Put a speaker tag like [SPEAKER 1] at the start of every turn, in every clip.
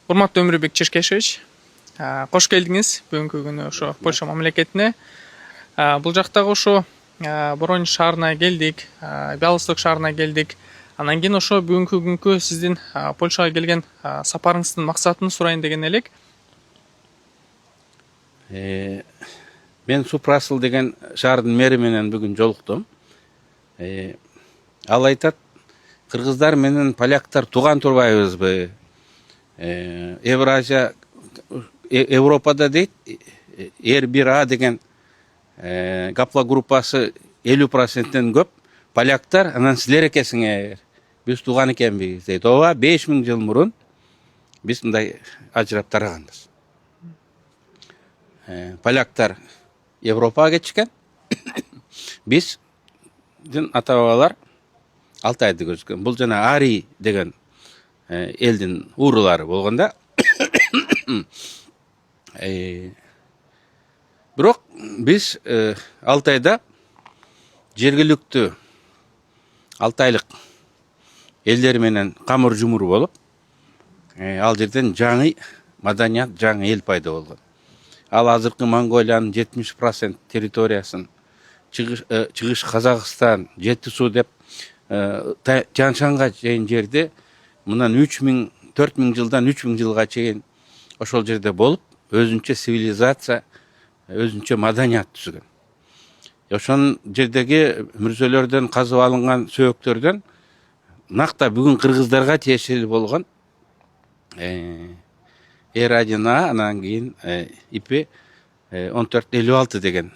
[SPEAKER 1] Урматтуу Өмүрбек Черкешевич, кош келдиңиз бүгүнкү күнү ошо Польша мамлекетине. Бул жактагы ошо Воронеж шаарына келдик, Бялысток шаарына келдик. Анан кийин ошо бүгүнкү күnkү сиздин Польшага келген сапарыңыздын максатын сурайын деген элек.
[SPEAKER 2] Мен Супрасыл деген шаардын мэри менен бүгүн жолуктум. Ал айтат, кыргыздар менен поляктар тууган турбайбызбы? Евразия, Европада дейт, R1A деген гаплогруппасы 50%-тен көп. Поляктар, анан силер экенсиңер, биз тууган экенбиз дейт. Ооба, 5000 жыл мурун биз мындай ажырап тараганбыз. Поляктар Европага кетишкен. Биздин ата-бабалар Алтайды көчкөн. Бул жана Ари деген элдин уурулары болгонда. Бирок биз Алтайда жергиликтүү алтайлык элдер менен камыр жумур болуп, ал жерден жаңы маданият, жаңы эл пайда болгон. Ал азыркы Монголиянын 70% территориясын, чыгыш Казакстан, Жети суу деп Тянь-Шанга чейин жерде мындан 3000-4000 жылдан 3000 жылга чейин ошол жерде болуп, өзүнчө цивилизация, өзүнчө маданият түзгөн. Ошол жердеги мүрзөлөрдөн казып алынган сөөктөрдөн накта бүгүн кыргыздарга тиешелүү болгон R1A, анан кийин IP 1456 деген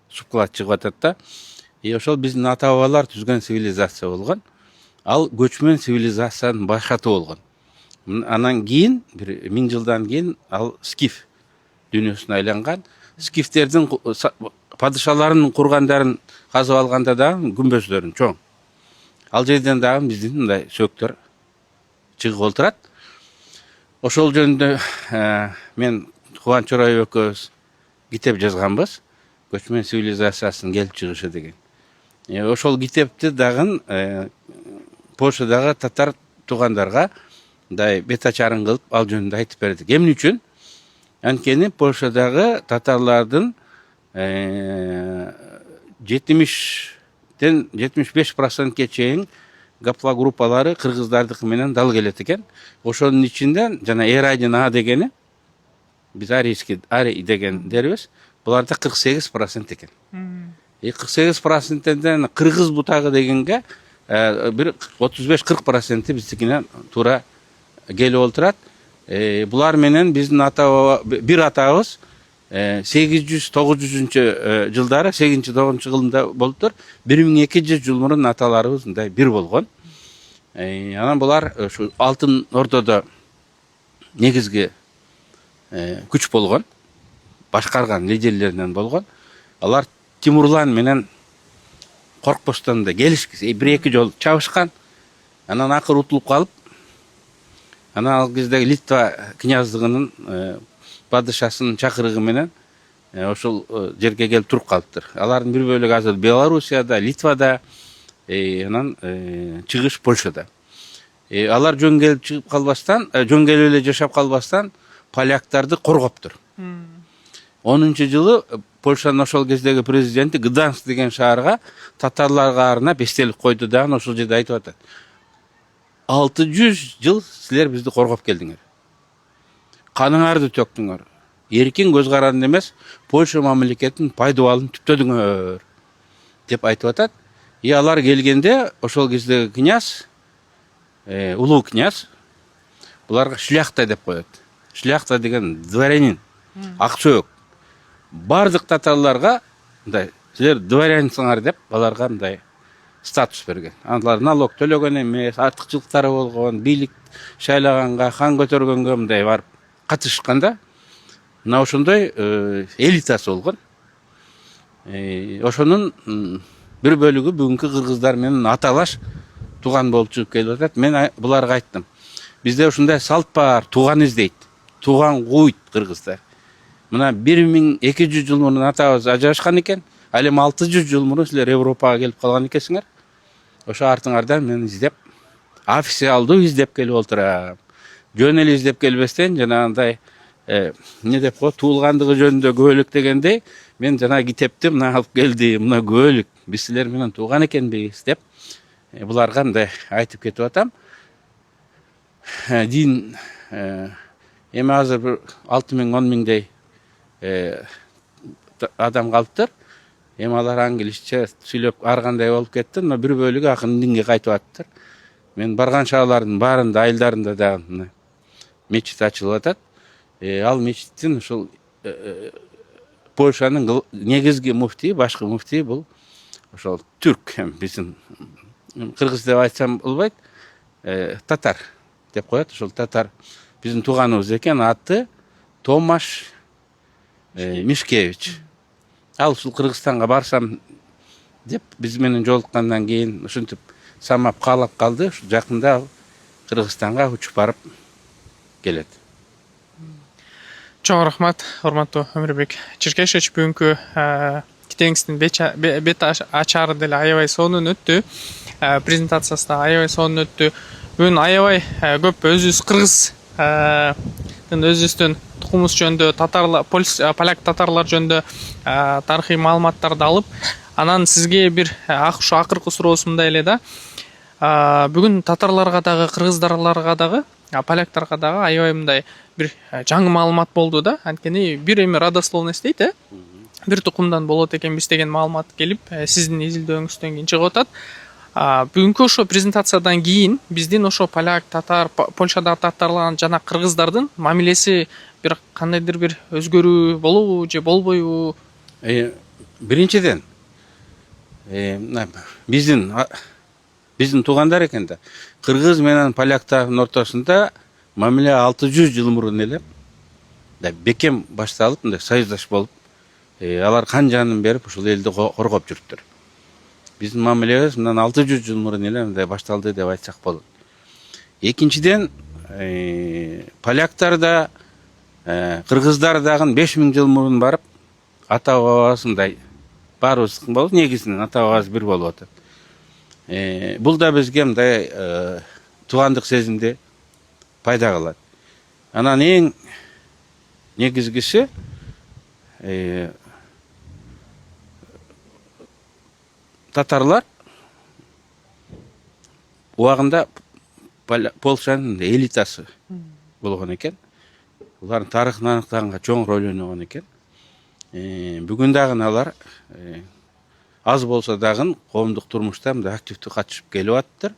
[SPEAKER 2] субклад чыгып атат да. Ошол биздин ата-бабалар түзгөн цивилизация болгон. Ал көчмөн цивилизациянын башкаты болгон. Анан кийин, бир 1000 жылдан кийин ал скиф дүйнөсүнө айланган. Скифтердин падышаларын кургандарын казып алганда дагы күмбөздөрүн чоң. Ал жерден дагы биздин мындай сөөктөр чыгып олтурат. Ошол жөнүндө мен Кубан Чорой экөөбүз китеп жазганбыз. Көчмөн цивилизациясынын келип чыгышы деген. Ошол китепти дагы Польшадагы татар туугандарга мындай бет ачарын кылып ал жөнүндө айтып бердик. Эмне үчүн? Анткени Польшадагы татарлардын 70-тен 75%ке чейин гаплогруппалары кыргыздардыкы менен дал келет экен. Ошонун ичинде жана R1A дегени, биз Ари деген дербиз, буларда 48% экен. 48%ден кыргыз бутагы дегенге бир 35-40% биздикинен туура келип олтурат. Булар менен биздин бир атабыз 800-900 жылдары, 8-9 жылында болуптур. 1200 жыл мурун аталарыбыз мындай бир болгон. Анан булар ушу Алтын Ордодо негизги күч болгон, башкарган лидерлеринен болгон. Алар Тимурлан менен коркпостон да келишкиз, бир-эки жолу чабышкан. Анан акыр утулуп калып, анан ал кезде Литва князьдыгынын падышасынын чакырыгы менен ошол жерге келип туруп калыптыр. Алардын бир бөлүгү азыр Белоруссияда, Литвада, анан чыгыш Польшада. Алар жөн келип чыгып калбастан, жөн келип эле жашап калбастан поляктарды коргоптур. 10-жылы Польшанын ошол кездеги президенти Гданск деген шаарга татарларга арнап эстелик койду дагы ошол жерде айтып атат. 600 жыл силер бизди коргоп келдиңер. Каныңарды төктүңөр. Эркин көз каранды эмес, Польша мамлекетинин пайдабалын түптөдүңөр деп айтып атат. Алар келгенде ошол кездеги князь, улуу князь, буларга шляхта деп коет. Шляхта деген дворянин, аксөөк. Бардык татарларга мындай, силер дворянсыңар деп, аларга мындай статус берген. Алар налог төлөгөн эмес, артыкчылыктары болгон, бийлик шайлаганга, хан көтөргөнгө мындай барып катышканда, мына ошондой элитасы болгон. Ошонун бир бөлүгү бүгүнкү кыргыздар менен аталаш тууган болуп чыгып келип атат. Мен буларга айттым. Бизде ушундай салт бар, тууган издейт, тууган кууйт кыргыздар. Мына 1200 жыл мурун атабыз ажырашкан экен, ал эми 600 жыл мурун силер Европага келип калган экенсиңер. Ошо артыңардан мен издеп официалдуу издеп келип отурам. Жөн эле издеп келбестен жанагындай эмне деп коет, туулгандыгы жөнүндө күбөлүк дегендей, мен жана китепти мына алып келдим, мына күбөлүк, биз силер менен тууган экенбиз деп буларга мындай айтып кетип атам. Дин эми азыр бир 6 000 10 000дей адам калыптыр. Эми алар англисче сүйлөп ар кандай болуп кетти, но бир бөлүгү акырын динге кайтып атыптыр. Мен барган шаарлардын баарында, айылдарында дагы мечит ачылып атат. Ал мечиттин ушул Польшанын негизги муфтии, башкы муфтии бул ошол түрк, биздин кыргыз деп айтсам болбойт, татар деп коет. Ошол татар биздин тууганыбыз экен, аты Томаш Мишкевич. Ал ушул Кыргызстанга барсам деп биз менен жолуккандан кийин ушинтип самап каалап калды. Жакында ал Кыргызстанга учуп барып келет.
[SPEAKER 1] Чоң рахмат, урматтуу Өмүрбек Черкешевич. Бүгүнкү китебиңиздин бет ачары деле аябай сонун өттү. Презентациясы да аябай сонун өттү. Бүгүн аябай көп өзүбүз кыргыздын өзүбүздүн тукумубуз жөнүндө, поляк татарлар жөнүндө тарыхый маалыматтарды алып, анан сизге бир ушу акыркы суроосу мындай эле да. Бүгүн татарларга дагы, кыргыздарларга дагы, поляктарга дагы аябай мындай бир жаңы маалымат болду да. Анткени бир эми родословность дейт, бир тукумдан болот экенбиз деген маалымат келип, сиздин изилдөөңүздөн кийин чыгып атат. Бүгүнкү ошо презентациядан кийин биздин ошо поляк, татар, Польшадагы татарлар жана кыргыздардын мамилеси бир кандайдыр бир өзгөрүү болобу же болбойбу?
[SPEAKER 2] Биринчиден, биздин туугандар экен да. Кыргыз менен поляктардын ортосунда мамиле 600 жыл мурун эле бекем башталып, мындай союздаш болуп, алар кан жанын берип ушул элди коргоп жүрүптүр. Биздин мамилебиз мындан 600 жыл мурун эле мындай башталды деп айтсак болот. Экинчиден, поляктар да, кыргыздар дагы 5000 жыл мурун барып, ата бабабыз мындай баарыбыздыкы болуп, негизинен ата бабабыз бир болуп атат. Бул да бизге мындай туугандык сезимди пайда кылат. Анан эң негизгиси татарлар убагында Польшанын элитасы болгон экен. Булардын тарыхын аныктаганга чоң роль ойногон экен. Бүгүн дагы алар аз болсо дагы коомдук турмушта мындай активдүү катышып келип атыптыр.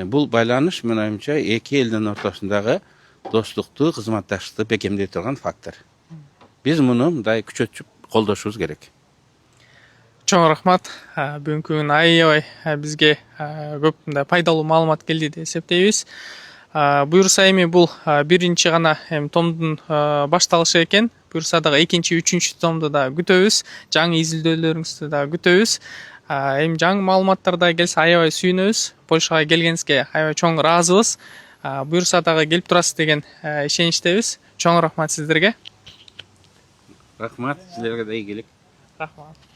[SPEAKER 2] Бул байланыш менин оюмча эки элдин ортосундагы достукту, кызматташтыкты бекемдей турган фактор. Биз муну мындай күчөтүп колдошубуз керек.
[SPEAKER 1] Чоң рахмат. Бүгүнкү күн аябай бизге көп мындай пайдалуу маалымат келди деп эсептейбиз. Буюрса эми бул биринчи гана томдун башталышы экен. Буюрса дагы экинчи, үчүнчү томду да күтөбүз. Жаңы изилдөөлөрүңүздү да күтөбүз. Эми жаңы маалыматтар да келсе аябай сүйүнөбүз. Польшага келгениңизге аябай чоң ыраазыбыз. Буюрса дагы келип турасыз деген ишеничтебиз. Чоң рахмат сиздерге.
[SPEAKER 2] Рахмат, силерге да ийгилик.
[SPEAKER 1] Рахмат.